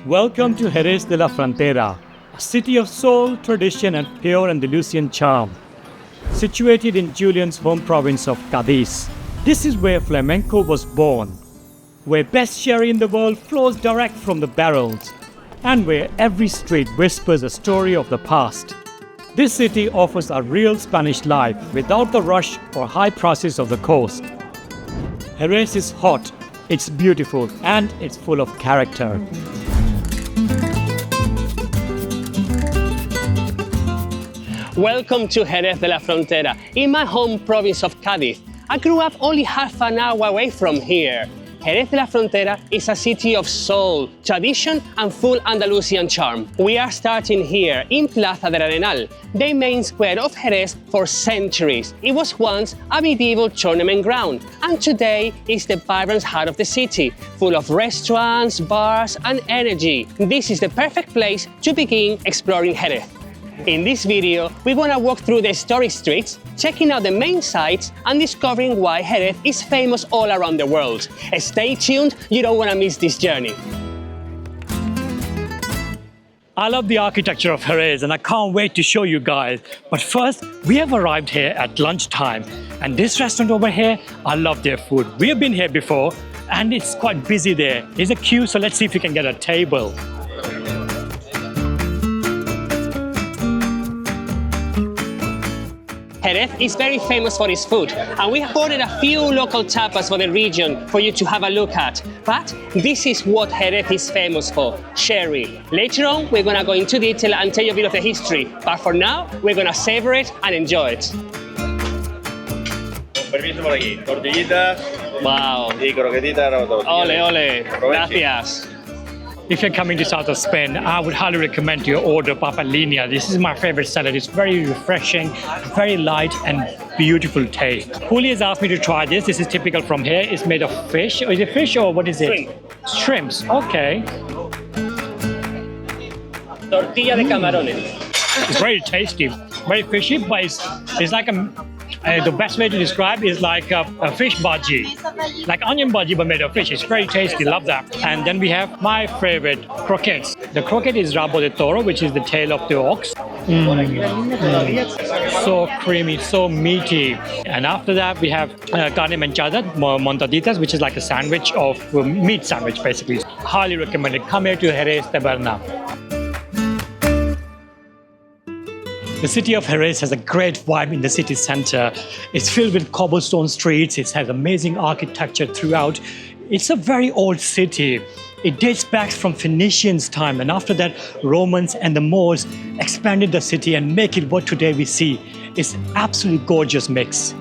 Welcome to Jerez de la Frontera, a city of soul, tradition and pure Andalusian charm. Situated in Julian's home province of Cadiz, this is where flamenco was born, where best sherry in the world flows direct from the barrels, and where every street whispers a story of the past. This city offers a real Spanish life without the rush or high prices of the coast. Jerez is hot, it's beautiful, and it's full of character. Welcome to Jerez de la Frontera, in my home province of Cadiz. I grew up only half an hour away from here. Jerez de la Frontera is a city of soul, tradition and full Andalusian charm. We are starting here in Plaza del Arenal, the main square of Jerez for centuries. It was once a medieval tournament ground, and today is the vibrant heart of the city, full of restaurants, bars and energy. This is the perfect place to begin exploring Jerez. In this video, we're gonna walk through the historic streets, checking out the main sites and discovering why Jerez is famous all around the world. Stay tuned, you don't wanna miss this journey. I love the architecture of Jerez and I can't wait to show you guys. But first, we have arrived here at lunchtime. And this restaurant over here, I love their food. We have been here before and it's quite busy there. There's a queue, so let's see if we can get a table. Jerez is very famous for its food, and we have ordered a few local tapas for the region for you to have a look at. But this is what Jerez is famous for, sherry. Later on, we're gonna go into detail and tell you a bit of the history. But for now, we're gonna savor it and enjoy it. Permiso por aquí, tortillitas Wow. y croquetitas. Ole, ole. Gracias. If you're coming to south of Spain, I would highly recommend you order papa linea. This is my favorite salad. It's very refreshing, very light and beautiful taste. Juli has asked me to try this. This is typical from here. It's made of fish. Is it fish or what is it? Shrimp. Shrimps, okay. Tortilla de camarones. It's very tasty, very fishy, but it's like the best way to describe is like a fish bhaji, like onion bhaji but made of fish. It's very tasty, love that. And then we have my favorite, croquettes. The croquette is rabo de toro, which is the tail of the ox. So creamy, so meaty. And after that we have carne manchada, montaditas, which is like a sandwich of meat sandwich basically. Highly recommended. Come here to Jerez Taberna. The city of Jerez has a great vibe in the city center. It's filled with cobblestone streets. It has amazing architecture throughout. It's a very old city. It dates back from Phoenicians' time, and after that, Romans and the Moors expanded the city and make it what today we see. It's an absolutely gorgeous mix.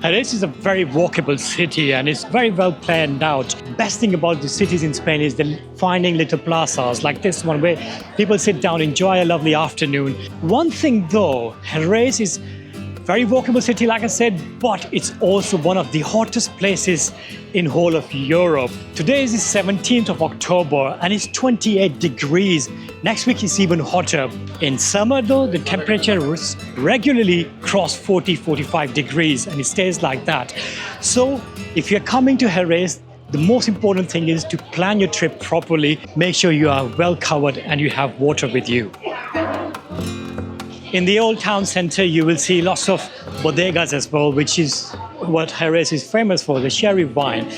Jerez is a very walkable city and it's very well planned out. Best thing about the cities in Spain is the finding little plazas like this one where people sit down, enjoy a lovely afternoon. One thing though, Jerez is a very walkable city like I said, but it's also one of the hottest places in whole of Europe. Today is the 17th of October and it's 28 degrees. Next week is even hotter. In summer though, the temperature regularly cross 40-45 degrees and it stays like that. So if you're coming to Jerez, the most important thing is to plan your trip properly. Make sure you are well covered and you have water with you. In the old town center, you will see lots of bodegas as well, which is what Jerez is famous for, the sherry wine.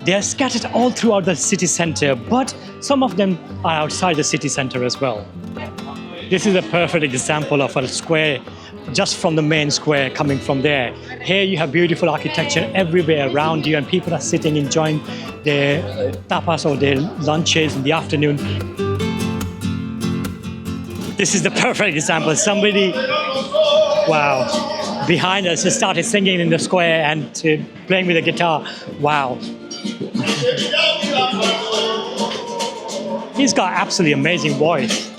They are scattered all throughout the city center, but some of them are outside the city center as well. This is a perfect example of a square, just from the main square coming from there. Here you have beautiful architecture everywhere around you and people are sitting enjoying their tapas or their lunches in the afternoon. This is the perfect example. Somebody, wow, behind us just started singing in the square and playing with a guitar. Wow. He's got absolutely amazing voice.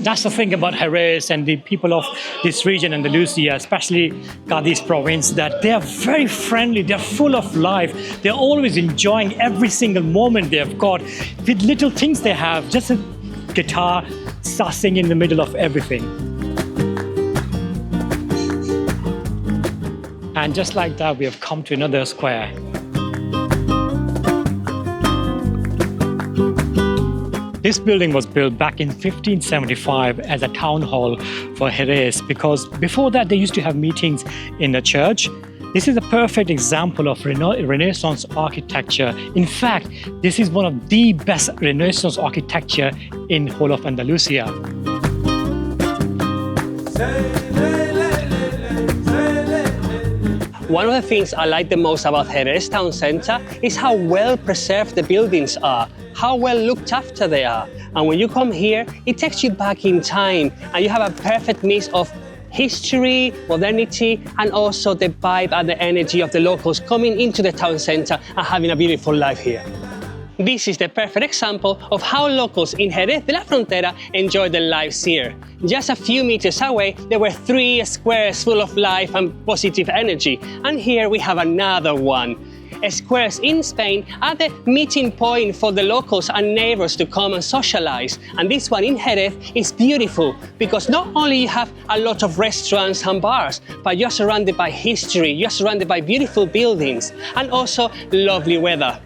That's the thing about Jerez and the people of this region, Andalusia, especially Cadiz province, that they are very friendly, they're full of life, they're always enjoying every single moment they've got with little things they have, just a guitar, sussing in the middle of everything. And just like that, we have come to another square. This building was built back in 1575 as a town hall for Jerez, because before that they used to have meetings in a church. This is a perfect example of Renaissance architecture. In fact, this is one of the best Renaissance architecture in whole of Andalusia. One of the things I like the most about Jerez town centre is how well preserved the buildings are, how well looked after they are. And when you come here, it takes you back in time and you have a perfect mix of history, modernity, and also the vibe and the energy of the locals coming into the town centre and having a beautiful life here. This is the perfect example of how locals in Jerez de la Frontera enjoy their lives here. Just a few meters away, there were 3 squares full of life and positive energy. And here we have another one. Squares in Spain are the meeting point for the locals and neighbors to come and socialize. And this one in Jerez is beautiful because not only you have a lot of restaurants and bars, but you're surrounded by history, you're surrounded by beautiful buildings and also lovely weather.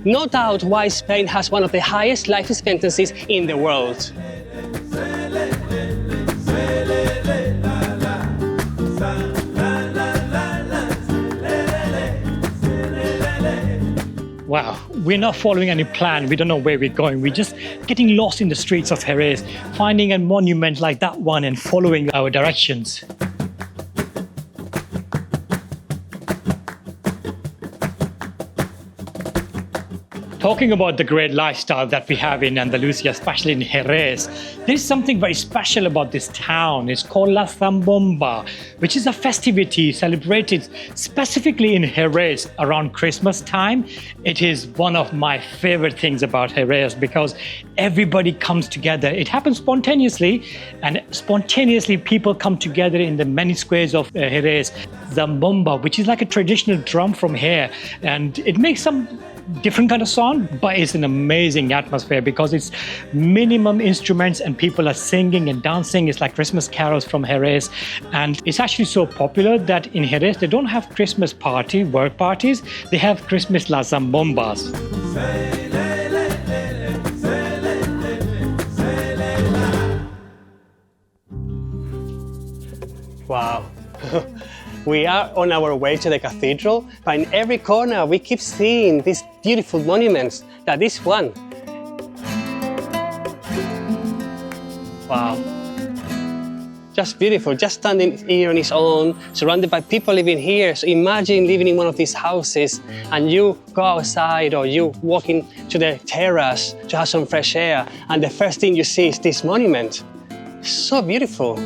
No doubt why Spain has one of the highest life expectancies in the world. Wow, we're not following any plan. We don't know where we're going. We're just getting lost in the streets of Jerez, finding a monument like that one and following our directions. Talking about the great lifestyle that we have in Andalusia, especially in Jerez, there's something very special about this town. It's called La Zambomba, which is a festivity celebrated specifically in Jerez around Christmas time. It is one of my favorite things about Jerez because everybody comes together. It happens spontaneously, and spontaneously people come together in the many squares of Jerez. Zambomba, which is like a traditional drum from here, and it makes some different kind of sound, but it's an amazing atmosphere because it's minimum instruments and people are singing and dancing. It's like Christmas carols from Jerez, and it's actually so popular that in Jerez they don't have Christmas work parties, they have Christmas La Zambombas. Wow. We are on our way to the cathedral, but in every corner we keep seeing these beautiful monuments, like this one. Wow. Just beautiful, just standing here on its own, surrounded by people living here. So imagine living in one of these houses and you go outside or you walking to the terrace to have some fresh air, and the first thing you see is this monument. So beautiful.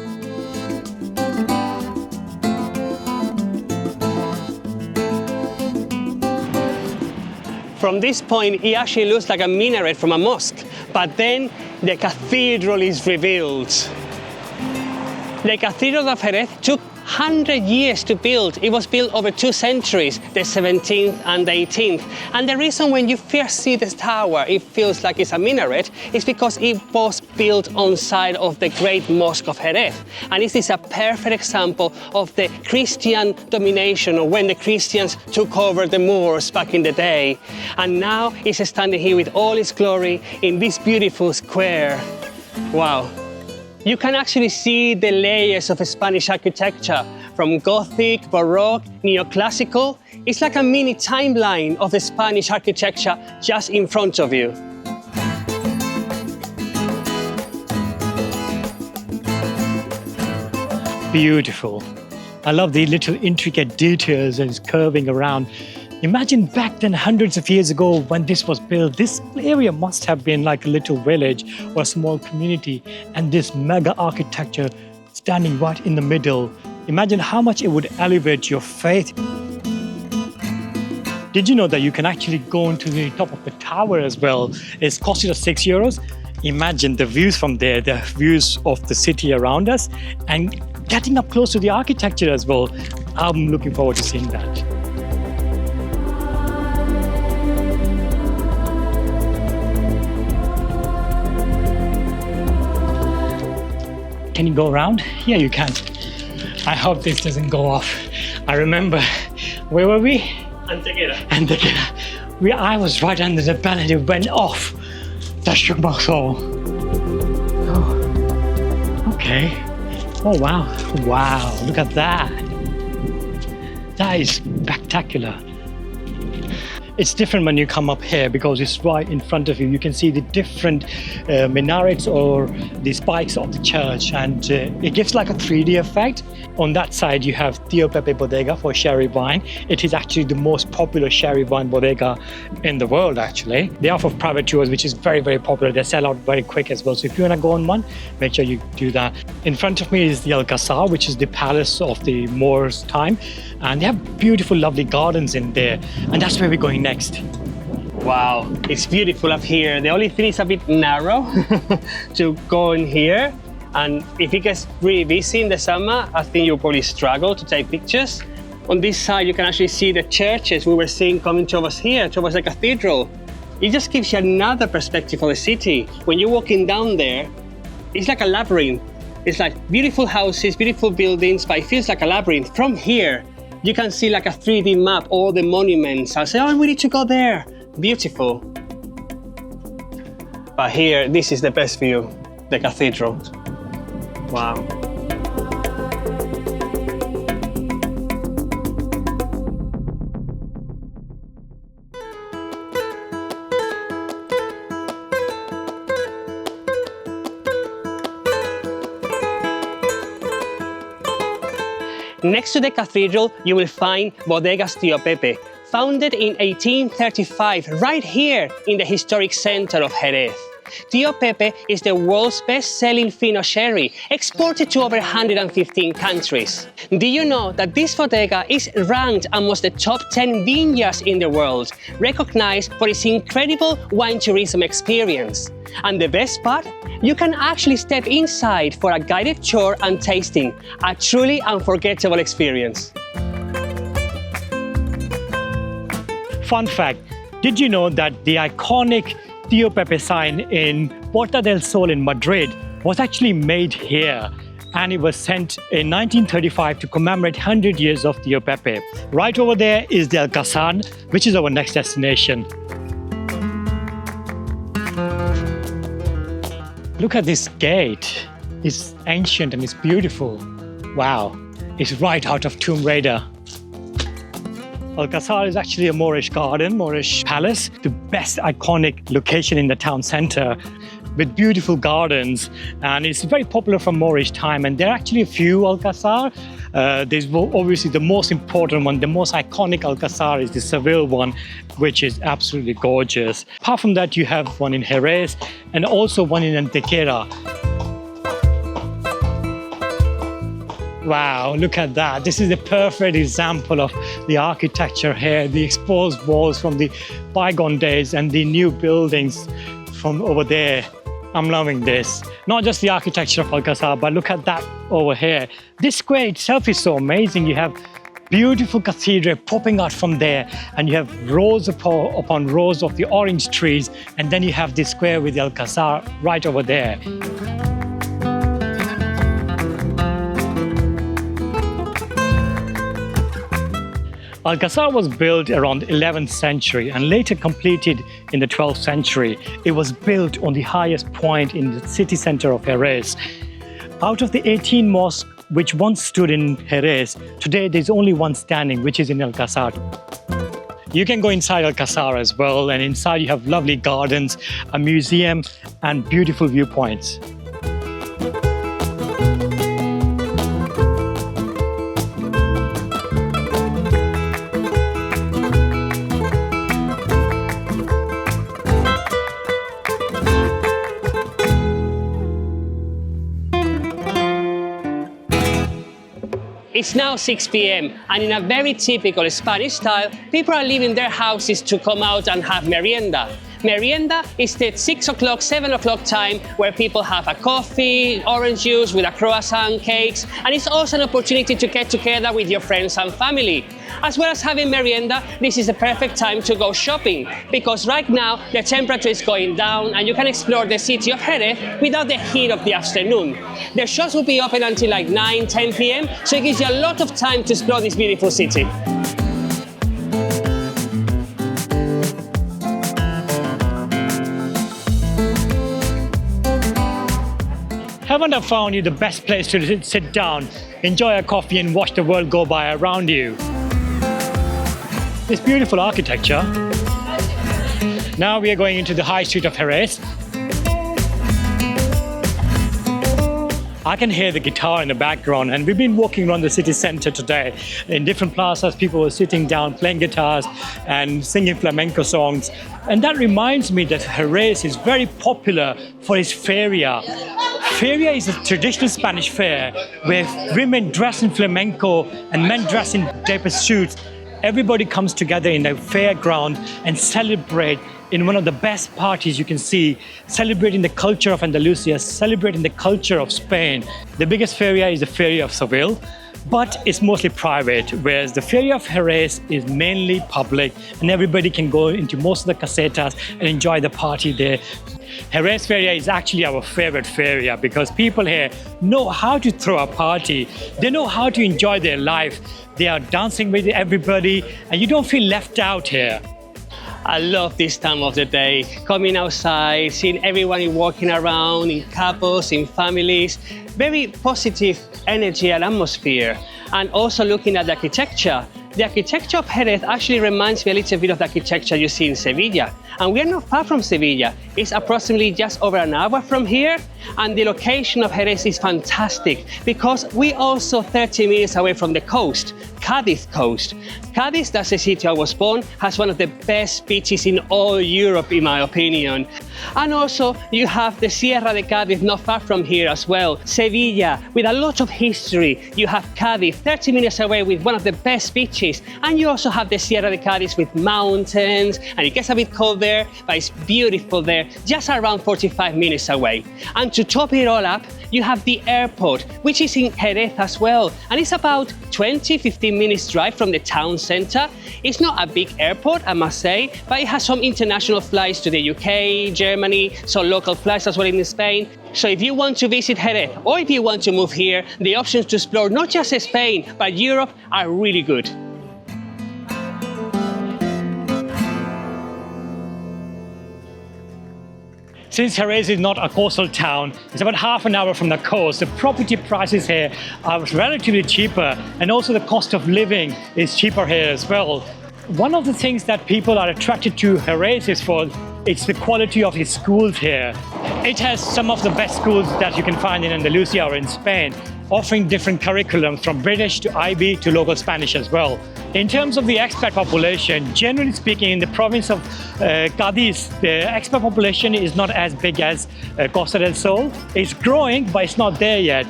From this point, it actually looks like a minaret from a mosque, but then the cathedral is revealed. The Cathedral of Jerez took 100 years to build. It was built over 2 centuries, the 17th and the 18th. And the reason when you first see this tower, it feels like it's a minaret, is because it was built on side of the great mosque of Jerez. And this is a perfect example of the Christian domination, or when the Christians took over the Moors back in the day. And now it's standing here with all its glory in this beautiful square. Wow. You can actually see the layers of Spanish architecture, from Gothic, Baroque, Neoclassical. It's like a mini timeline of the Spanish architecture just in front of you. Beautiful. I love the little intricate details and it's curving around. Imagine back then, hundreds of years ago, when this was built, this area must have been like a little village or a small community, and this mega architecture standing right in the middle. Imagine how much it would elevate your faith. Did you know that you can actually go into the top of the tower as well? It's costed us €6. Imagine the views from there, the views of the city around us, and getting up close to the architecture as well. I'm looking forward to seeing that. Can you go around? Yeah, you can. I hope this doesn't go off. I remember, where were we? Antequera. I was right under the bell and it went off. That shook my soul. Oh. Okay. Oh, wow. Wow, look at that. That is spectacular. It's different when you come up here because it's right in front of you. You can see the different minarets or the spikes of the church, and it gives like a 3D effect. On that side, you have Tío Pepe Bodega for sherry wine. It is actually the most popular sherry wine bodega in the world, actually. They offer private tours, which is very, very popular. They sell out very quick as well. So if you want to go on one, make sure you do that. In front of me is the Alcazar, which is the palace of the Moors' time. And they have beautiful, lovely gardens in there. And that's where we're going next. Wow, it's beautiful up here. The only thing is a bit narrow to go in here. And if it gets really busy in the summer, I think you'll probably struggle to take pictures. On this side, you can actually see the churches we were seeing coming towards here, towards the cathedral. It just gives you another perspective of the city. When you're walking down there, it's like a labyrinth. It's like beautiful houses, beautiful buildings, but it feels like a labyrinth. From here, you can see like a 3D map, all the monuments. I'll say, oh, we need to go there. Beautiful. But here, this is the best view, the cathedral. Wow. Next to the cathedral, you will find Bodegas Tío Pepe, founded in 1835, right here in the historic center of Jerez. Tío Pepe is the world's best-selling Fino sherry, exported to over 115 countries. Do you know that this bodega is ranked amongst the top 10 vineyards in the world, recognized for its incredible wine tourism experience? And the best part? You can actually step inside for a guided tour and tasting, a truly unforgettable experience. Fun fact, did you know that the iconic Tío Pepe sign in Puerta del Sol in Madrid was actually made here, and it was sent in 1935 to commemorate 100 years of Tío Pepe. Right over there is the Alcazar, which is our next destination. Look at this gate. It's ancient and it's beautiful. Wow, it's right out of Tomb Raider. Alcazar is actually a Moorish garden, Moorish palace, the best iconic location in the town center with beautiful gardens, and it's very popular from Moorish time. And there are actually a few Alcazar. There's obviously the most important one, the most iconic Alcazar is the Seville one, which is absolutely gorgeous. Apart from that, you have one in Jerez and also one in Antequera. Wow, look at that. This is a perfect example of the architecture here, the exposed walls from the bygone days and the new buildings from over there. I'm loving this. Not just the architecture of Alcazar, but look at that over here. This square itself is so amazing. You have beautiful cathedral popping out from there, and you have rows upon rows of the orange trees, and then you have this square with the Alcazar right over there. Alcazar was built around the 11th century and later completed in the 12th century. It was built on the highest point in the city center of Jerez. Out of the 18 mosques which once stood in Jerez, today there's only one standing, which is in Alcazar. You can go inside Alcazar as well, and inside you have lovely gardens, a museum, and beautiful viewpoints. It's now 6 p.m. and in a very typical Spanish style, people are leaving their houses to come out and have merienda. Merienda is the 6 o'clock, 7 o'clock time where people have a coffee, orange juice with a croissant, cakes, and it's also an opportunity to get together with your friends and family. As well as having merienda, this is the perfect time to go shopping because right now the temperature is going down and you can explore the city of Jerez without the heat of the afternoon. The shops will be open until like 9, 10 p.m. so it gives you a lot of time to explore this beautiful city. Haven't I found you the best place to sit down, enjoy a coffee and watch the world go by around you? This beautiful architecture. Now we are going into the high street of Jerez. I can hear the guitar in the background, and we've been walking around the city center today. In different plazas, people were sitting down, playing guitars and singing flamenco songs. And that reminds me that Jerez is very popular for its feria. Feria is a traditional Spanish fair where women dress in flamenco and men dress in Tapas suits. Everybody comes together in a fairground and celebrate in one of the best parties you can see, celebrating the culture of Andalusia, celebrating the culture of Spain. The biggest feria is the Feria of Seville, but it's mostly private, whereas the Feria of Jerez is mainly public and everybody can go into most of the casetas and enjoy the party there. Jerez Feria is actually our favorite feria because people here know how to throw a party. They know how to enjoy their life. They are dancing with everybody and you don't feel left out here. I love this time of the day, coming outside, seeing everyone walking around in couples, in families, very positive energy and atmosphere. And also looking at the architecture. The architecture of Jerez actually reminds me a little bit of the architecture you see in Sevilla. And we are not far from Sevilla. It's approximately just over an hour from here. And the location of Jerez is fantastic because we're also 30 minutes away from the coast, Cadiz coast. Cadiz, that's the city I was born, has one of the best beaches in all Europe, in my opinion. And also, you have the Sierra de Cadiz not far from here as well. Sevilla, with a lot of history. You have Cadiz, 30 minutes away with one of the best beaches. And you also have the Sierra de Cadiz with mountains, and it gets a bit cold there, but it's beautiful there, just around 45 minutes away. And to top it all up, you have the airport, which is in Jerez as well. And it's about 20-15 minutes drive from the town center. It's not a big airport, I must say, but it has some international flights to the UK, Germany, some local flights as well in Spain. So if you want to visit Jerez, or if you want to move here, the options to explore not just Spain, but Europe are really good. Since Jerez is not a coastal town, it's about half an hour from the coast. The property prices here are relatively cheaper, and also the cost of living is cheaper here as well. One of the things that people are attracted to Jerez is it's the quality of its schools here. It has some of the best schools that you can find in Andalusia or in Spain, offering different curriculums from British to IB to local Spanish as well. In terms of the expat population, generally speaking, in the province of Cadiz, the expat population is not as big as Costa del Sol. It's growing, but it's not there yet.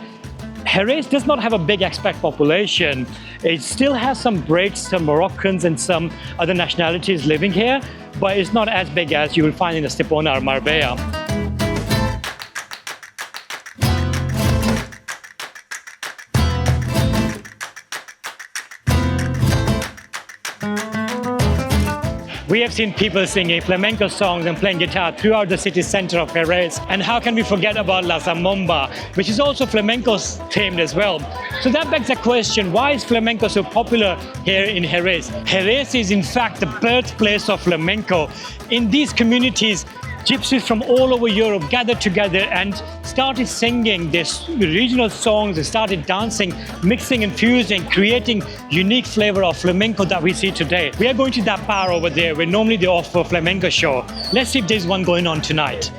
Jerez does not have a big expat population. It still has some Brits, some Moroccans and some other nationalities living here, but it's not as big as you will find in Estepona or Marbella. We have seen people singing flamenco songs and playing guitar throughout the city center of Jerez. And how can we forget about La Zambomba, which is also flamenco themed as well. So that begs the question, why is flamenco so popular here in Jerez? Jerez is in fact the birthplace of flamenco. In these communities, gypsies from all over Europe gathered together and started singing their regional songs and started dancing, mixing and fusing, creating unique flavor of flamenco that we see today. We are going to that bar over there where normally they offer a flamenco show. Let's see if there's one going on tonight.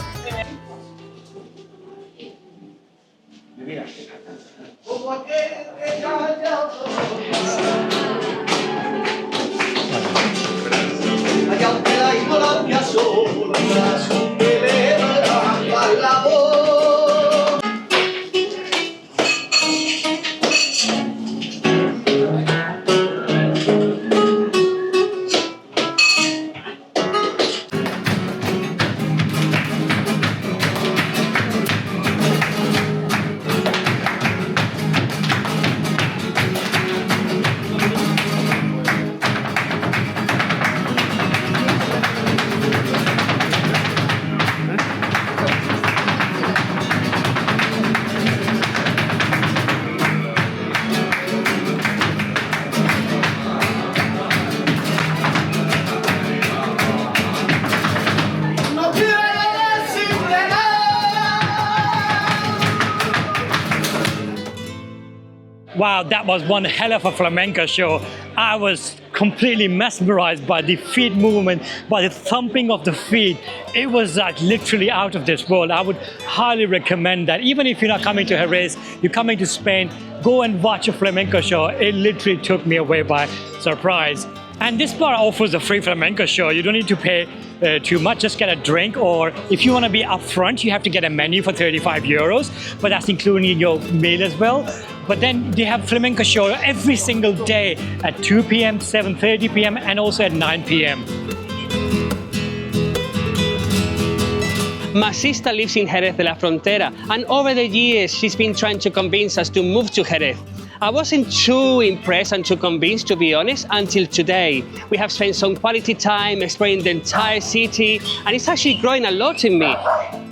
Wow, that was one hell of a flamenco show. I was completely mesmerized by the feet movement, by the thumping of the feet. It was like literally out of this world. I would highly recommend that. Even if you're not coming to Jerez, you're coming to Spain, go and watch a flamenco show. It literally took me away by surprise. And this bar offers a free flamenco show. You don't need to pay too much, just get a drink, or if you want to be upfront, you have to get a menu for 35 euros, but that's including your meal as well. But then they have flamenco show every single day at 2 p.m., 7:30 p.m. and also at 9 p.m. My sister lives in Jerez de la Frontera, and over the years she's been trying to convince us to move to Jerez. I wasn't too impressed and too convinced, to be honest, until today. We have spent some quality time exploring the entire city, and it's actually growing a lot in me.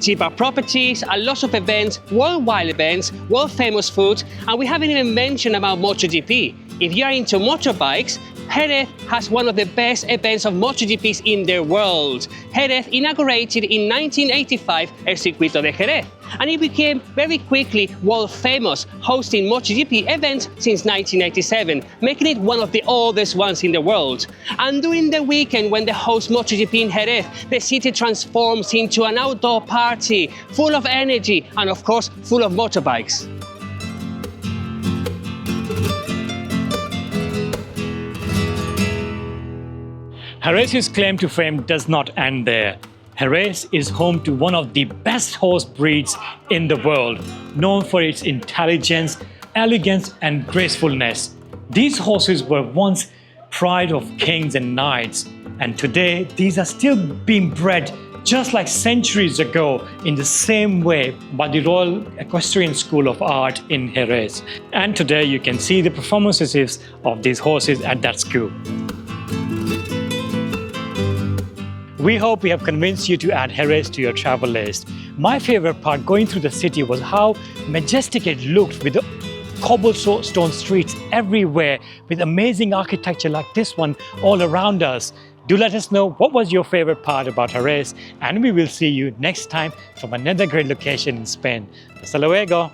Cheaper properties, a lot of events, worldwide events, world famous food, and we haven't even mentioned about MotoGP. If you are into motorbikes, Jerez has one of the best events of MotoGPs in the world. Jerez inaugurated in 1985 El Circuito de Jerez, and it became very quickly world famous, hosting MotoGP events since 1987, making it one of the oldest ones in the world. And during the weekend when they host MotoGP in Jerez, the city transforms into an outdoor party, full of energy and of course, full of motorbikes. Jerez's claim to fame does not end there. Jerez is home to one of the best horse breeds in the world, known for its intelligence, elegance, and gracefulness. These horses were once pride of kings and knights, and today these are still being bred just like centuries ago in the same way by the Royal Equestrian School of Art in Jerez. And today you can see the performances of these horses at that school. We hope we have convinced you to add Jerez to your travel list. My favorite part going through the city was how majestic it looked with the cobblestone streets everywhere with amazing architecture like this one all around us. Do let us know what was your favorite part about Jerez, and we will see you next time from another great location in Spain. Hasta luego!